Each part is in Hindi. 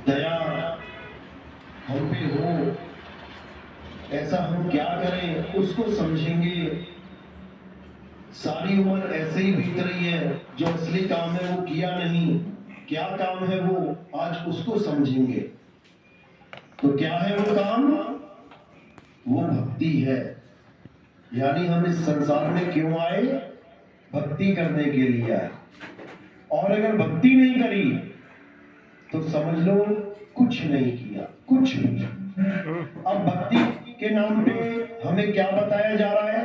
दया हम पे हो, ऐसा हम क्या करें उसको समझेंगे। सारी उम्र ऐसे ही बीत रही है, जो असली काम है वो किया नहीं, क्या काम है वो आज उसको समझेंगे। तो क्या है वो काम? वो भक्ति है। यानी हम इस संसार में क्यों आए? भक्ति करने के लिए आए। और अगर भक्ति नहीं करी तो समझ लो कुछ नहीं किया, कुछ भी। अब भक्ति के नाम पे हमें क्या बताया जा रहा है?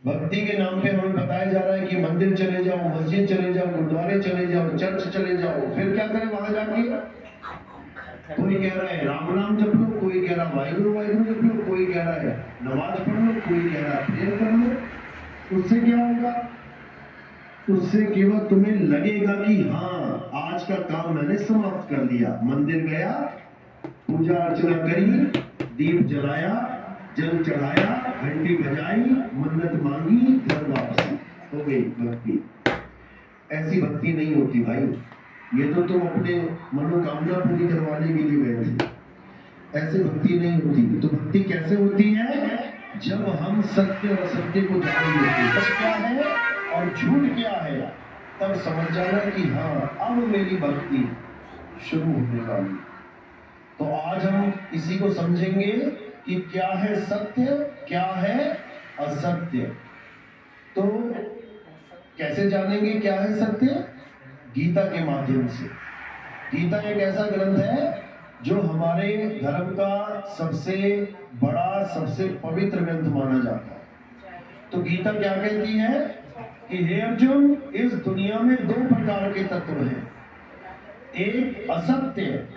भक्ति के नाम पे हमें बताया जा रहा है कि मंदिर चले जाओ, मस्जिद चले जाओ, गुरुद्वारे चले जाओ, चर्च चले जाओ। फिर क्या करें वहां जाके? कोई कह रहा है राम नाम जप लो, कोई कह रहा है वाहिगुरु वाहिगुरु जप लो, कोई कह रहा है नमाज पढ़ लो, कोई कह रहा है प्रेयर कर लो। उससे क्या होगा? उससे केवल तुम्हें लगेगा कि हाँ आज का काम मैंने समाप्त कर दिया। मंदिर गया, पूजा अर्चना करी, दीप जलाया, जल चढ़ाया, घंटी बजाई, मन्नत मांगी, घर वापसी, हो गई भक्ति। ऐसी भक्ति नहीं होती भाई। ये तो तुम अपने मनोकामना पूरी करवाने के लिए गए थे। ऐसे भक्ति नहीं होती। तो भक्ति कैसे होती है? जब हम सत्य और असत्य को जान लेते हैं, सच क्या है और झूठ क्या है, तब समझ जाना कि हाँ अब मेरी भक्ति शुरू होने वाली। तो आज हम इसी को समझेंगे कि क्या है सत्य, क्या है असत्य। तो कैसे जानेंगे क्या है सत्य? गीता के माध्यम से। गीता एक ऐसा ग्रंथ है जो हमारे धर्म का सबसे बड़ा, सबसे पवित्र ग्रंथ माना जाता है। तो गीता क्या कहती है कि हे अर्जुन, इस दुनिया में दो प्रकार के तत्व हैं, एक असत्य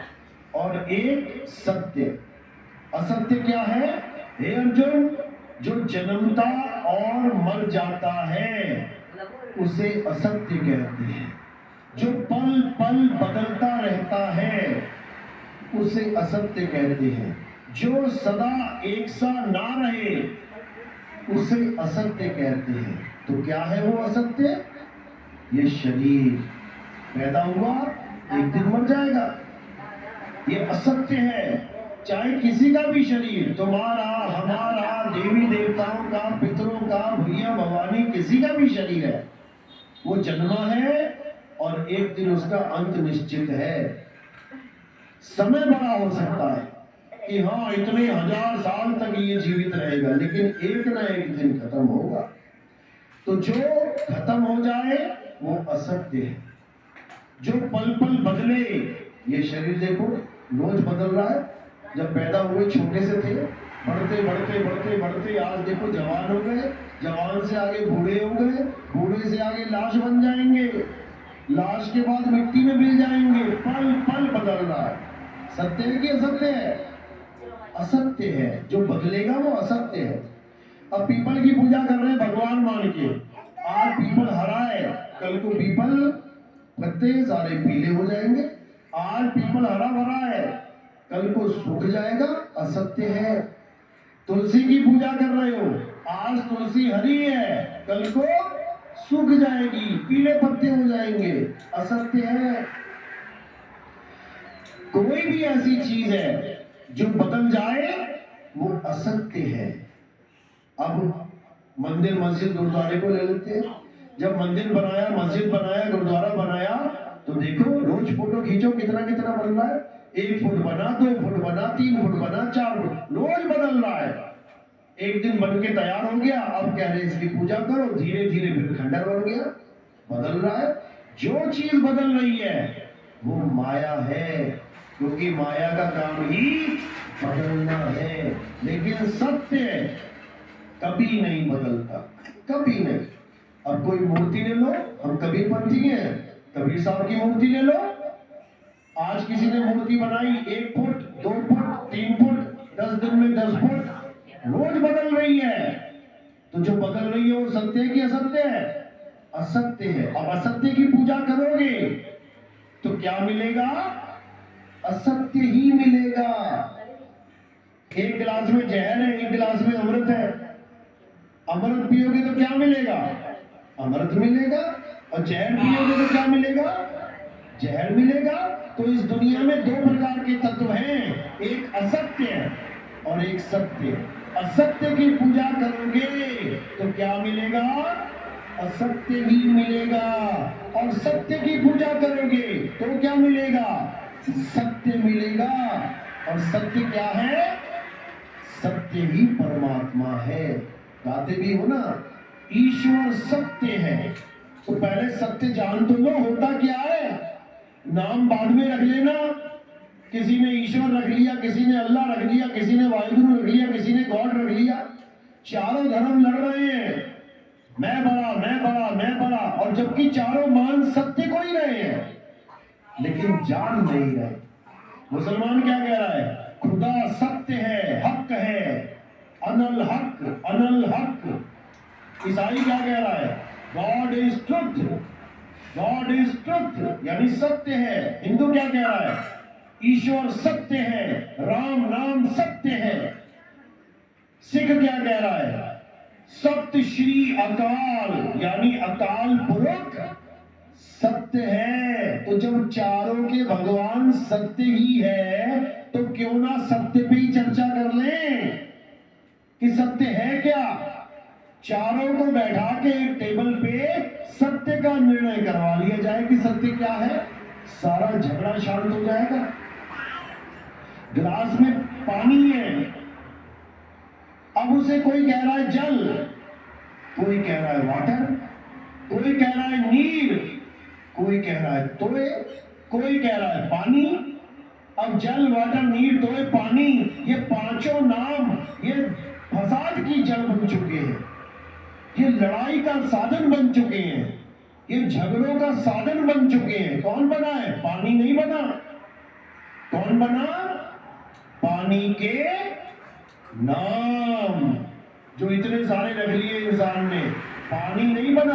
और एक सत्य। असत्य क्या है? हे अर्जुन, जो जन्मता और मर जाता है उसे असत्य कहते हैं। जो पल पल बदलता रहता है उसे असत्य कहते हैं। जो सदा एक सा ना रहे उसे असत्य कहते हैं। तो क्या है वो असत्य? ये शरीर पैदा हुआ, एक दिन मर जाएगा, ये असत्य है। चाहे किसी का भी शरीर, तुम्हारा, हमारा, देवी देवताओं का, पितरों का, भैया भवानी, किसी का भी शरीर है, वो जन्मा है और एक दिन उसका अंत निश्चित है। समय बड़ा हो सकता है कि हाँ इतने हजार साल तक ये जीवित रहेगा, लेकिन एक ना एक दिन खत्म होगा। तो जो खत्म हो जाए वो असत्य है। जो पल पल बदले, ये शरीर देखो रोज बदल रहा है। जब पैदा हुए छोटे से थे, बढ़ते बढ़ते बढ़ते बढ़ते आज देखो जवान हो गए, जवान से आगे बूढ़े हो गए, बूढ़े से आगे लाश बन जाएंगे, लाश के बाद मिट्टी में मिल जाएंगे। पल पल बदल रहा है। सत्य है कि असत्य है? असत्य है। जो बदलेगा वो असत्य है। अब पीपल की पूजा कर रहे हैं भगवान मान के, आज पीपल हरा है, कल को पीपल पत्ते सारे पीले हो जाएंगे। आज पीपल हरा भरा है, कल को सूख जाएगा, असत्य है। तुलसी की पूजा कर रहे हो, आज तुलसी हरी है, कल को सूख जाएगी, पीले पत्ते हो जाएंगे, असत्य है। कोई भी ऐसी चीज है जो बदल जाए वो असत्य है। अब मंदिर, मस्जिद, गुरुद्वारे को ले लेते हैं। जब मंदिर बनाया, मस्जिद बनाया, गुरुद्वारा बनाया, तो देखो रोज फोटो खींचो, कितना कितना बन रहा है। 1 फुट बना, 2 फुट बना, 3 फुट बना, 4 फुट, रोज बदल रहा है। एक दिन बन के तैयार हो गया, अब कह रहे इसकी पूजा करो, धीरे धीरे फिर खंडर बन गया, बदल रहा है। जो चीज बदल रही है वो माया है, क्योंकि माया का काम ही बदलना है। लेकिन सत्य कभी नहीं बदलता, कभी नहीं। अब कोई मूर्ति ले लो, हम कबीरपंथी हैं, कबीर साहब की मूर्ति ले लो। आज किसी ने मूर्ति बनाई 1 फुट, 2 फुट, 3 फुट, 10 दिन में 10 फुट, रोज बदल रही है। तो जो बदल रही है वो सत्य है कि असत्य है? असत्य है। अब असत्य की पूजा करोगे तो क्या मिलेगा? असत्य ही मिलेगा। एक गिलास में जहर है, एक गिलास में अमृत है। अमृत पियोगे तो क्या मिलेगा? अमृत मिलेगा। और जहर पियोगे तो क्या मिलेगा? जहर मिलेगा। तो इस दुनिया में दो प्रकार के तत्व हैं, एक असत्य और एक सत्य। असत्य की पूजा करोगे तो क्या मिलेगा? असत्य ही मिलेगा। और सत्य की पूजा करोगे तो क्या मिलेगा? सत्य मिलेगा। और सत्य क्या है? सत्य ही परमात्मा है। गाते भी हो ना, ईश्वर सत्य है। तो पहले सत्य जान तो लो होता क्या है। नाम बाद में रख लेना, किसी ने ईश्वर रख लिया, किसी ने अल्लाह रख लिया, किसी ने वाहिगुरु रख लिया, किसी ने गॉड रख लिया। चारों धर्म लड़ रहे हैं, मैं बड़ा मैं बड़ा मैं बड़ा, और जबकि चारों मान सत्य को ही रहे हैं लेकिन जान नहीं रहे। मुसलमान क्या कह रहा है? खुदा सत्य है, हक है, अनल हक अनल हक। ईसाई क्या कह रहा है? God is truth, God is truth, यानी सत्य है। हिंदू क्या कह रहा है? ईश्वर सत्य है, राम नाम सत्य है। सिख क्या कह रहा है? सत्य श्री अकाल, यानी अकाल पुरख सत्य है। तो जब चारों के भगवान सत्य ही है तो क्यों ना सत्य पे ही चर्चा कर लें कि सत्य है क्या। चारों को बैठा के एक टेबल पे सत्य का निर्णय करवा लिया जाए कि सत्य क्या है, सारा झगड़ा शांत हो जाएगा। गिलास में पानी है, अब उसे कोई कह रहा है जल, कोई कह रहा है वाटर, कोई कह रहा है नीर, कोई कह रहा है तोय, कोई कह रहा है पानी। अब जल, वाटर, नीर, तोय, पानी, ये पांचों नाम ये फसाद की जड़ बन चुके हैं, ये लड़ाई का साधन बन चुके हैं, ये झगड़ों का साधन बन चुके हैं। कौन बना है? पानी नहीं बना। कौन बना? पानी के नाम जो इतने सारे रख लिए इंसान ने, पानी नहीं बना।